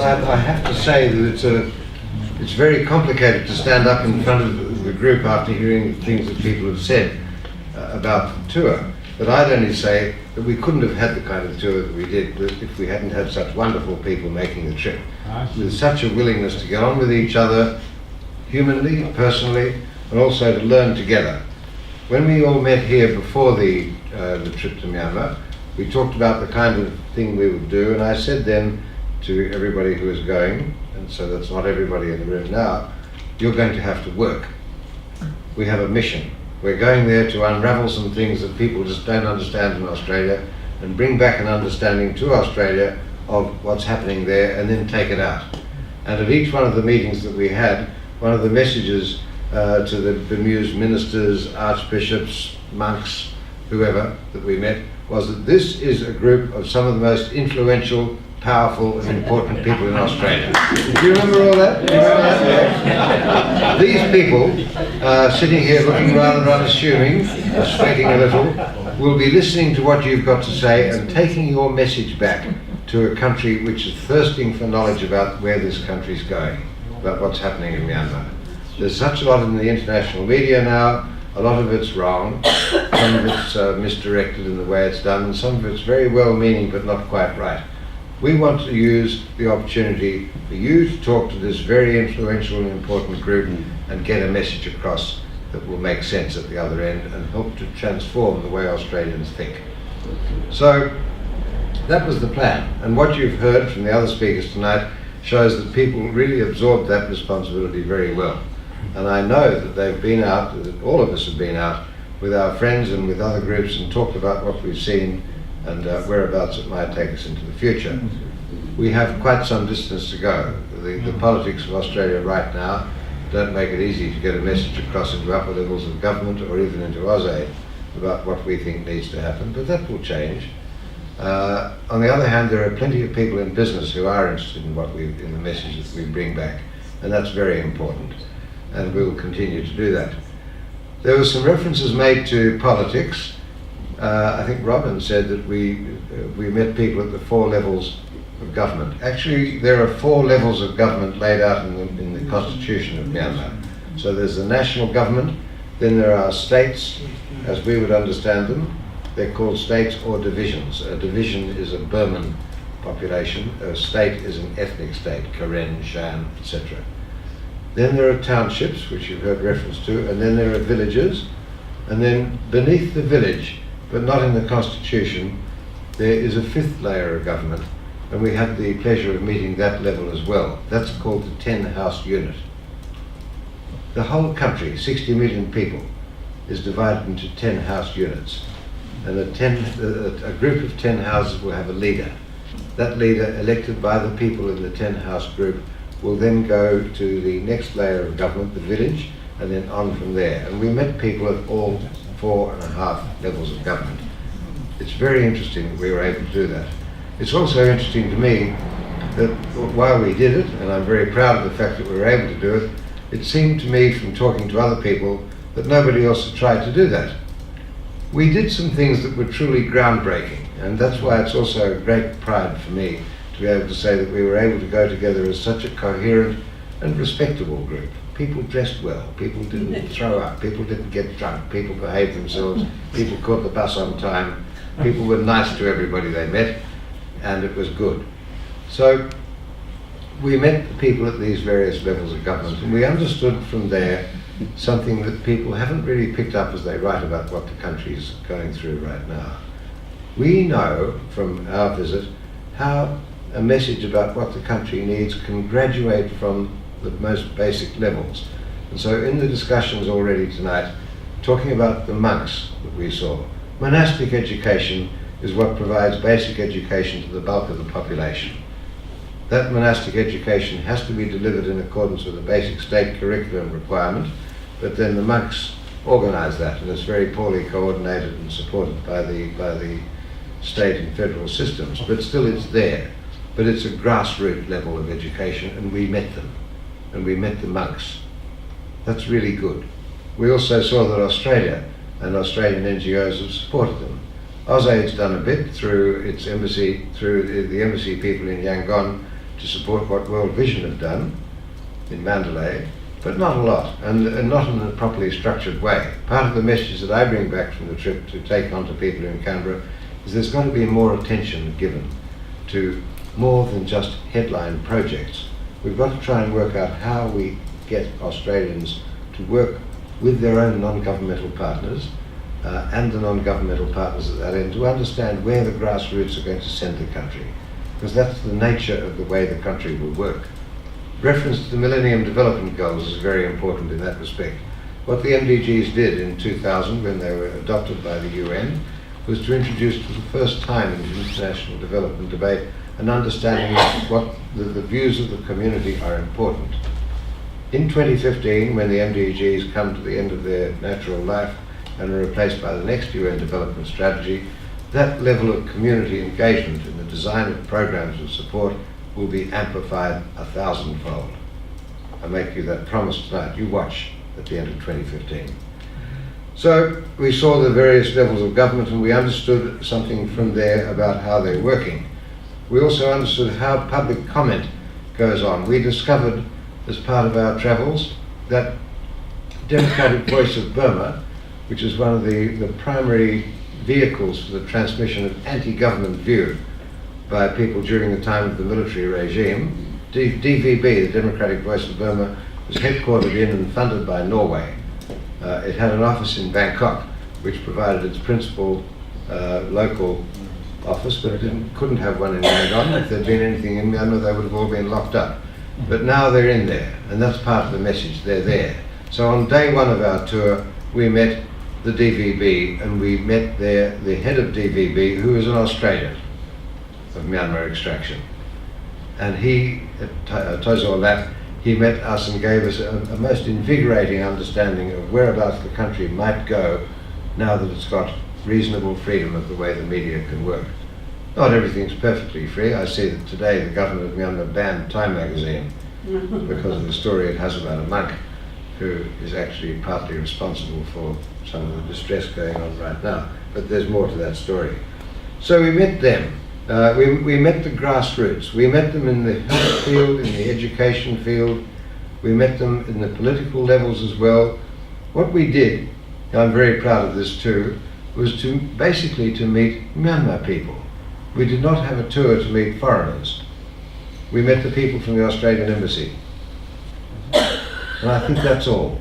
I have to say that it's very complicated to stand up in front of the group after hearing things that people have said about the tour. But I'd only say that we couldn't have had the kind of tour that we did if we hadn't had such wonderful people making the trip, with such a willingness to get on with each other, humanly, personally, and also to learn together. When we all met here before the trip to Myanmar, we talked about the kind of thing we would do, and I said then to everybody who was going, and so that's not everybody in the room now, you're going to have to work. We have a mission. We're going there to unravel some things that people just don't understand in Australia and bring back an understanding to Australia of what's happening there and then take it out. And at each one of the meetings that we had, one of the messages to the bemused ministers, archbishops, monks, whoever that we met, was that this is a group of some of the most influential, powerful and important people in Australia. Do you remember all that? Do you remember that? These people, sitting here looking rather unassuming, sweating a little, will be listening to what you've got to say and taking your message back to a country which is thirsting for knowledge about where this country's going, about what's happening in Myanmar. There's such a lot in the international media now. A lot of it's wrong, some of it's misdirected in the way it's done, and some of it's very well-meaning but not quite right. We want to use the opportunity for you to talk to this very influential and important group and get a message across that will make sense at the other end and help to transform the way Australians think. So that was the plan, and what you've heard from the other speakers tonight shows that people really absorbed that responsibility very well. And I know that they've been out, that all of us have been out with our friends and with other groups and talked about what we've seen and whereabouts it might take us into the future. We have quite some distance to go. The politics of Australia right now don't make it easy to get a message across into upper levels of government or even into AusAid about what we think needs to happen, but that will change. On the other hand, there are plenty of people in business who are interested in in the message that we bring back, and that's very important, and we will continue to do that. There were some references made to politics. I think Robin said that we met people at the 4 levels of government. Actually, there are 4 levels of government laid out in the Constitution of Myanmar. So there's the national government, then there are states, as we would understand them. They're called states or divisions. A division is a Burman population, a state is an ethnic state, Karen, Shan, etc. Then there are townships, which you've heard reference to, and then there are villages, and then beneath the village, but not in the Constitution, there is a 5th layer of government, and we had the pleasure of meeting that level as well. That's called the 10-house unit. The whole country, 60 million people, is divided into 10-house units, and a group of 10 houses will have a leader. That leader, elected by the people in the 10-house group, will then go to the next layer of government, the village, and then on from there. And we met people at all 4.5 levels of government. It's very interesting that we were able to do that. It's also interesting to me that while we did it, and I'm very proud of the fact that we were able to do it, it seemed to me from talking to other people that nobody else had tried to do that. We did some things that were truly groundbreaking, and that's why it's also a great pride for me to be able to say that we were able to go together as such a coherent and respectable group. People dressed well, people didn't throw up, people didn't get drunk, people behaved themselves, people caught the bus on time, people were nice to everybody they met, and it was good. So we met the people at these various levels of government, and we understood from there something that people haven't really picked up as they write about what the country is going through right now. We know from our visit how a message about what the country needs can graduate from the most basic levels. And so in the discussions already tonight, talking about the monks that we saw, monastic education is what provides basic education to the bulk of the population. That monastic education has to be delivered in accordance with the basic state curriculum requirement, but then the monks organise that, and it's very poorly coordinated and supported by the state and federal systems, but still it's there. But it's a grassroots level of education, and we met them, and we met the monks. That's really good. We also saw that Australia and Australian NGOs have supported them. AusAid's done a bit through its embassy, through the embassy people in Yangon, to support what World Vision have done in Mandalay, but not a lot, and not in a properly structured way. Part of the message that I bring back from the trip to take on to people in Canberra is there's got to be more attention given to more than just headline projects. We've got to try and work out how we get Australians to work with their own non-governmental partners and the non-governmental partners at that end to understand where the grassroots are going to send the country, because that's the nature of the way the country will work. Reference to the Millennium Development Goals is very important in that respect. What the MDGs did in 2000 when they were adopted by the UN was to introduce for the first time into international development debate an understanding of what the views of the community are important. In 2015, when the MDGs come to the end of their natural life and are replaced by the next UN development strategy, that level of community engagement in the design of programs of support will be amplified 1,000-fold. I make you that promise tonight. You watch at the end of 2015. So we saw the various levels of government and we understood something from there about how they're working. We also understood how public comment goes on. We discovered as part of our travels that Democratic Voice of Burma, which is one of the primary vehicles for the transmission of anti-government view by people during the time of the military regime, DVB, the Democratic Voice of Burma, was headquartered in and funded by Norway. It had an office in Bangkok, which provided its principal local office, but it couldn't have one in Yangon. If there'd been anything in Myanmar, they would have all been locked up. But now they're in there, and that's part of the message, they're there. So on day one of our tour, we met the DVB, and we met the head of DVB, who is an Australian of Myanmar extraction. And he, Tozor Lat, he met us and gave us a most invigorating understanding of whereabouts the country might go now that it's got reasonable freedom of the way the media can work. Not everything's perfectly free. I see that today the government of Myanmar banned Time magazine because of the story it has about a monk who is actually partly responsible for some of the distress going on right now. But there's more to that story. So we met them. We met the grassroots. We met them in the health field, in the education field. We met them in the political levels as well. What we did, and I'm very proud of this too, was to basically to meet Myanmar people. We did not have a tour to meet foreigners. We met the people from the Australian Embassy. And I think that's all.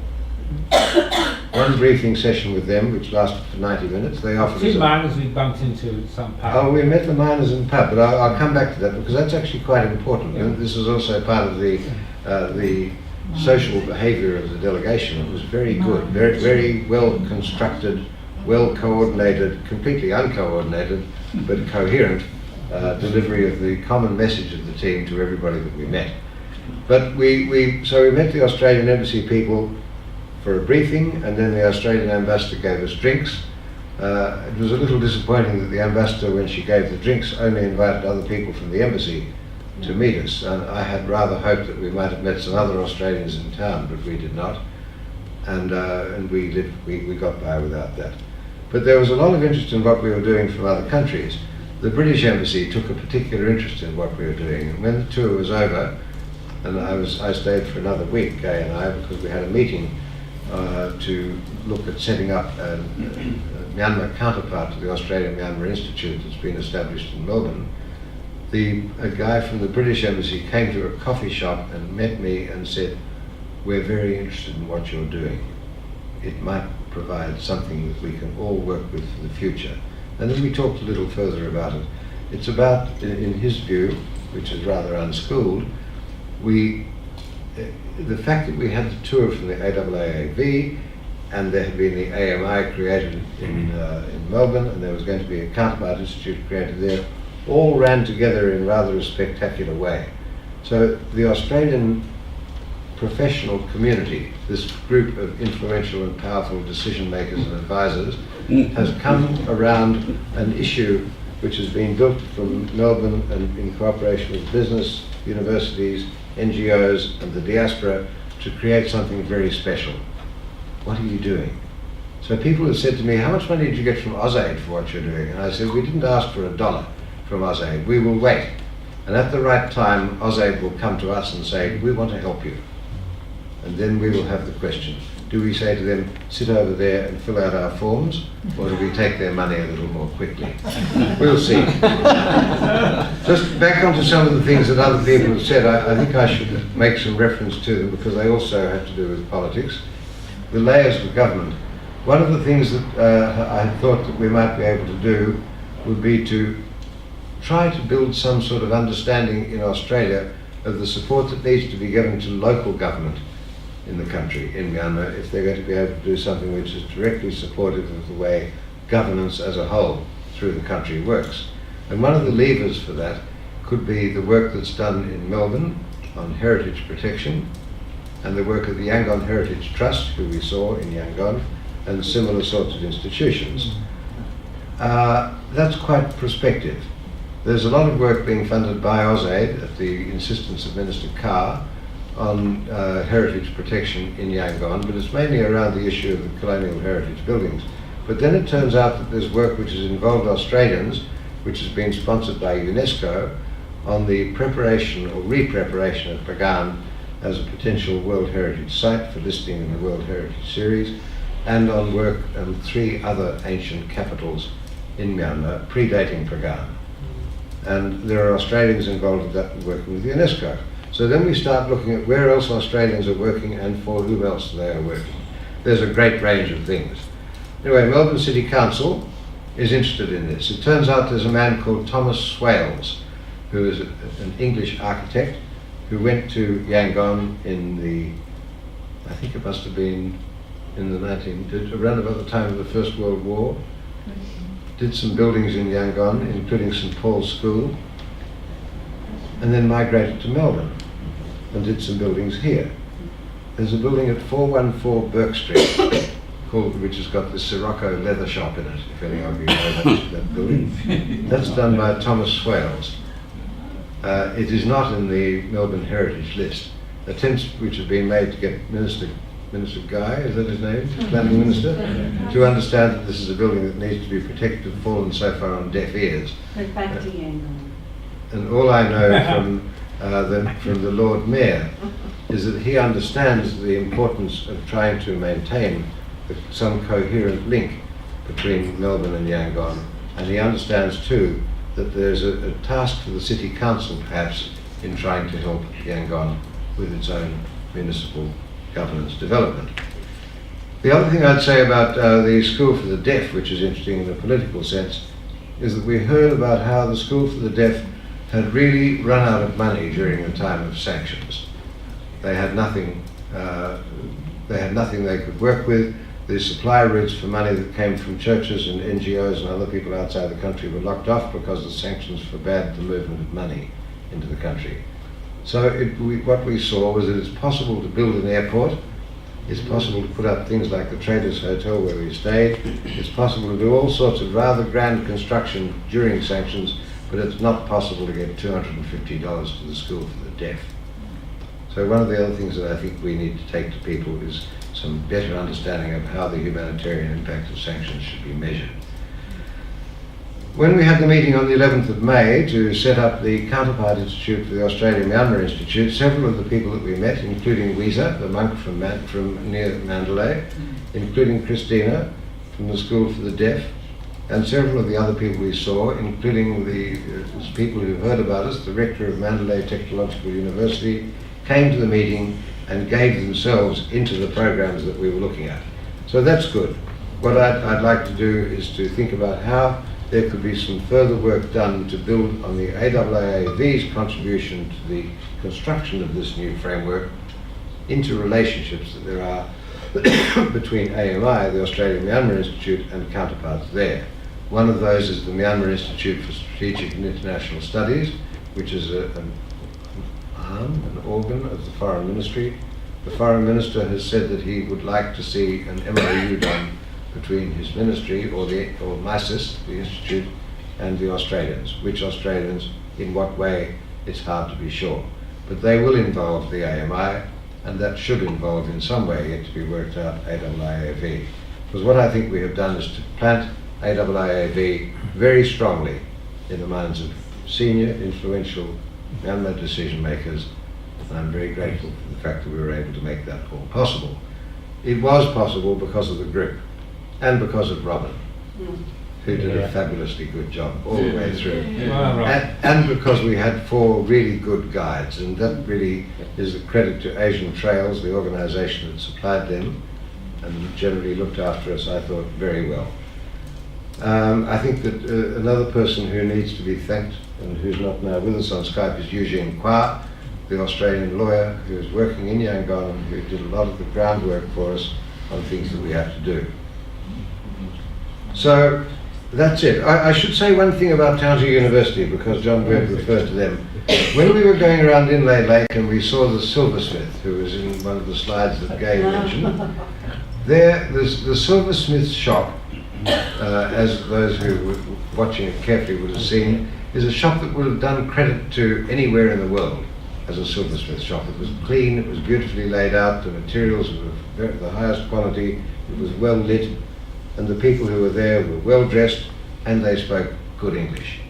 One briefing session with them, which lasted for 90 minutes. They offered us miners we bumped into some pub. Oh, we met the miners in the pub, but I'll come back to that because that's actually quite important. And this is also part of the social behaviour of the delegation. It was very good, very, very well constructed, well coordinated, completely uncoordinated, but coherent delivery of the common message of the team to everybody that we met. But so we met the Australian Embassy people for a briefing, and then the Australian ambassador gave us drinks. It was a little disappointing that the ambassador, when she gave the drinks, only invited other people from the embassy to meet us, and I had rather hoped that we might have met some other Australians in town, but we did not, and we got by without that. But there was a lot of interest in what we were doing from other countries. The British Embassy took a particular interest in what we were doing, and when the tour was over, and I stayed for another week, Gay and I, because we had a meeting to look at setting up a Myanmar counterpart to the Australian Myanmar Institute that's been established in Melbourne. A guy from the British Embassy came to a coffee shop and met me and said, "We're very interested in what you're doing. It might provide something that we can all work with for the future." And then we talked a little further about it. It's about, in his view, which is rather unschooled, the fact that we had the tour from the AAAV and there had been the AMI created in Melbourne, and there was going to be a counterpart institute created there, all ran together in rather a spectacular way. So the Australian professional community, this group of influential and powerful decision makers and advisors, has come around an issue which has been built from Melbourne and in cooperation with business, universities, NGOs and the diaspora to create something very special. What are you doing? So people have said to me, "How much money did you get from AusAid for what you're doing?" And I said, "We didn't ask for $1 from AusAid. We will wait And at the right time, AusAid will come to us and say, we want to help you. And then we will have the question. Do we say to them, sit over there and fill out our forms, or do we take their money a little more quickly? We'll see. Just back onto some of the things that other people have said, I think I should make some reference to them because they also have to do with politics. The layers of government. One of the things that I thought that we might be able to do would be to try to build some sort of understanding in Australia of the support that needs to be given to local government in the country, in Myanmar, if they're going to be able to do something which is directly supportive of the way governance as a whole through the country works. And one of the levers for that could be the work that's done in Melbourne on heritage protection, and the work of the Yangon Heritage Trust, who we saw in Yangon, and similar sorts of institutions. That's quite prospective. There's a lot of work being funded by AusAid at the insistence of Minister Carr on heritage protection in Yangon, but it's mainly around the issue of the colonial heritage buildings. But then it turns out that there's work which has involved Australians, which has been sponsored by UNESCO, on the preparation or re-preparation of Pagan as a potential World Heritage Site for listing in the World Heritage Series, and on work on 3 other ancient capitals in Myanmar predating Pagan. And there are Australians involved in that working with UNESCO. So then we start looking at where else Australians are working and for whom else they are working. There's a great range of things. Anyway, Melbourne City Council is interested in this. It turns out there's a man called Thomas Swales, who is an English architect, who went to Yangon in the, I think it must have been in the around about the time of the First World War, did some buildings in Yangon, including St Paul's School, and then migrated to Melbourne and did some buildings here. There's a building at 414 Burke Street, which has got the Sirocco leather shop in it, if any of you know that building. That's done by Thomas Swales. It is not in the Melbourne Heritage List. Attempts which have been made to get Minister Guy, is that his name, Planning Minister, to understand that this is a building that needs to be protected have fallen so far on deaf ears. Back to Yangon. And all I know from the Lord Mayor is that he understands the importance of trying to maintain some coherent link between Melbourne and Yangon, and he understands too that there's a task for the City Council perhaps in trying to help Yangon with its own municipal governance development. The other thing I'd say about the School for the Deaf, which is interesting in a political sense, is that we heard about how the School for the Deaf had really run out of money during the time of sanctions. They had nothing they could work with. The supply routes for money that came from churches and NGOs and other people outside the country were locked off because the sanctions forbade the movement of money into the country. So what we saw was that it's possible to build an airport, it's possible to put up things like the Traders Hotel where we stayed, it's possible to do all sorts of rather grand construction during sanctions, but it's not possible to get $250 to the School for the Deaf. So one of the other things that I think we need to take to people is some better understanding of how the humanitarian impact of sanctions should be measured. When we had the meeting on the 11th of May to set up the Counterpart Institute for the Australia-Myanmar Institute, several of the people that we met, including Weezer, the monk from near Mandalay, including Christina from the School for the Deaf, and several of the other people we saw, including the people who heard about us, the rector of Mandalay Technological University, came to the meeting and gave themselves into the programs that we were looking at. So that's good. What I'd like to do is to think about how there could be some further work done to build on the AIIAV's contribution to the construction of this new framework into relationships that there are between AMI, the Australia-Myanmar Institute, and counterparts there. One of those is the Myanmar Institute for Strategic and International Studies, which is an organ of the Foreign Ministry. The Foreign Minister has said that he would like to see an MOU done between his ministry or MISIS, the Institute, and the Australians. Which Australians, in what way, it's hard to be sure. But they will involve the AMI, and that should involve in some way, yet to be worked out, AIIAV. Because what I think we have done is to plant AIIAV very strongly in the minds of senior, influential Myanmar decision makers, and I'm very grateful for the fact that we were able to make that all possible. It was possible because of the group and because of Robin, who did a fabulously good job all the way through. And because we had 4 really good guides, and that really is a credit to Asian Trails, the organisation that supplied them and generally looked after us, I thought, very well. I think that another person who needs to be thanked and who's not now with us on Skype is Eugene Kwa, the Australian lawyer who is working in Yangon and who did a lot of the groundwork for us on things that we have to do. So that's it. I should say one thing about Township University, because John Bird referred to them. When we were going around Inlay Lake and we saw the silversmith, who was in one of the slides that Gay mentioned, the silversmith shop, as those who were watching it carefully would have seen, is a shop that would have done credit to anywhere in the world as a silversmith shop. It was clean, it was beautifully laid out, the materials were of the highest quality, it was well lit, and the people who were there were well dressed and they spoke good English.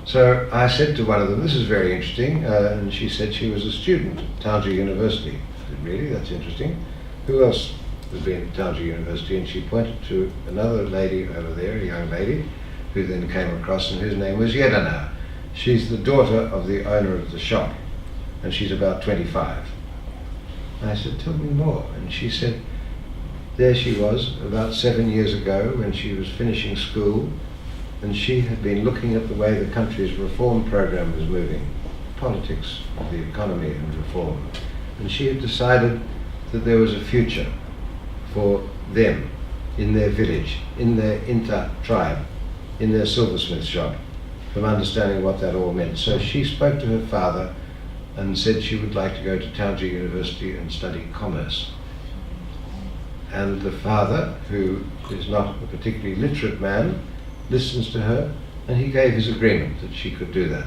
So I said to one of them, this is very interesting, and she said she was a student at Township University. I said, really? That's interesting. Who else has been at Township University? And she pointed to another lady over there, a young lady, who then came across and whose name was Yedana. She's the daughter of the owner of the shop, and she's about 25. And I said, tell me more. And she said, there she was about 7 years ago when she was finishing school, and she had been looking at the way the country's reform program was moving, politics, the economy and reform. And she had decided that there was a future for them in their village, in their Inta tribe, in their silversmith shop, from understanding what that all meant. So she spoke to her father and said she would like to go to Township University and study commerce. And the father, who is not a particularly literate man, listens to her, and he gave his agreement that she could do that.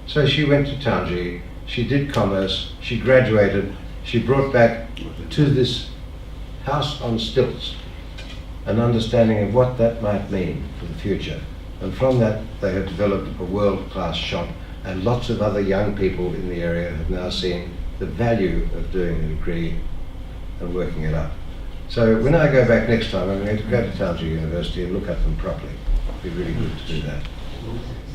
So she went to Township, she did commerce, she graduated, she brought back to this house on stilts an understanding of what that might mean for the future. And from that they have developed a world-class shop, and lots of other young people in the area have now seen the value of doing a degree and working it up. So when I go back next time, I'm going to go to Township University and look at them properly. It'd be really good to do that.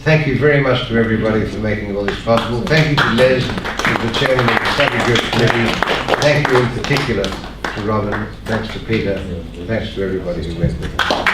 Thank you very much to everybody for making all this possible. Thank you to Les, who's the chairman of the Study Group Committee. Thank you in particular to Robin. Thanks to Peter. Thanks to everybody who went with us.